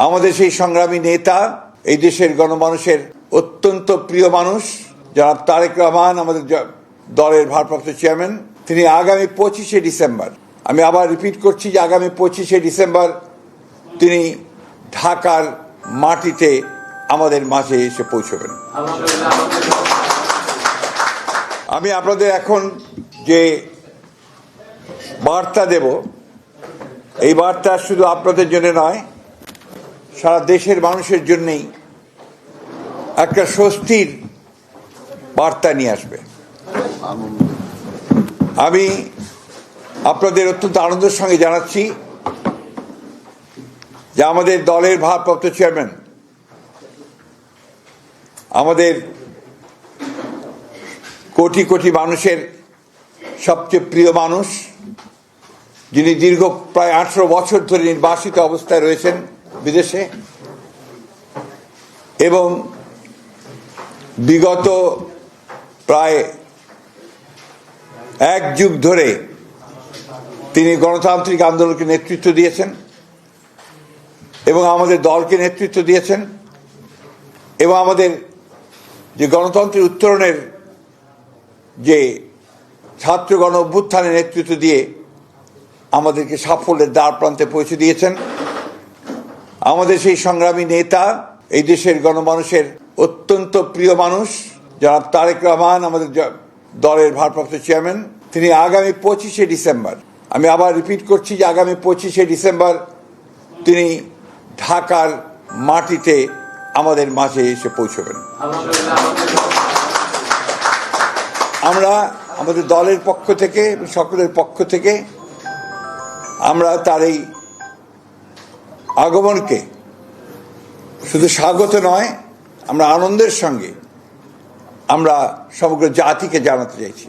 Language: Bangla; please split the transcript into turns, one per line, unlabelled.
আমাদের সেই সংগ্রামী নেতা, এই দেশের গণমানুষের অত্যন্ত প্রিয় মানুষ জনাব তারেক রহমান, আমাদের দলের ভারপ্রাপ্ত চেয়ারম্যান, তিনি আগামী 25শে ডিসেম্বর, আমি আবার রিপিট করছি যে আগামী 25শে ডিসেম্বর তিনি ঢাকার মাটিতে আমাদের মাঝে এসে পৌঁছবেন। আমি আপনাদের এখন যে বার্তা দেব, এই বার্তা শুধু আপনাদের জন্য নয়, সারা দেশের মানুষের জন্যই একটা স্বস্তির বার্তা নিয়ে আসবে। আমি আপনাদের অত্যন্ত আনন্দের সঙ্গে জানাচ্ছি যে আমাদের দলের ভারপ্রাপ্ত চেয়ারম্যান, আমাদের কোটি কোটি মানুষের সবচেয়ে প্রিয় মানুষ, যিনি দীর্ঘ প্রায় 18 বছর ধরে নির্বাসিত অবস্থায় রয়েছেন বিদেশে, এবং বিগত প্রায় 1 যুগ ধরে তিনি গণতান্ত্রিক আন্দোলনকে নেতৃত্ব দিয়েছেন এবং আমাদের দলকে নেতৃত্ব দিয়েছেন, এবং আমাদের যে গণতন্ত্রের উত্তরণের যে ছাত্র গণ অভ্যুত্থানের নেতৃত্ব দিয়ে আমাদেরকে সাফল্যের দ্বার প্রান্তে পৌঁছে দিয়েছেন। আমাদের সেই সংগ্রামী নেতা, এই দেশের গণমানুষের অত্যন্ত প্রিয় মানুষ জনাব তারেক রহমান, আমাদের দলের ভারপ্রাপ্ত চেয়ারম্যান, তিনি আগামী 25শে ডিসেম্বর, আমি আবার রিপিট করছি যে আগামী 25শে ডিসেম্বর তিনি ঢাকার মাটিতে আমাদের মাঝে এসে পৌঁছবেন। আমরা আমাদের দলের পক্ষ থেকে, সকলের পক্ষ থেকে আমরা তার এই আগমনকে শুধু স্বাগত নয়, আমরা আনন্দের সঙ্গে আমরা সমগ্র জাতিকে জানাতে চাইছি।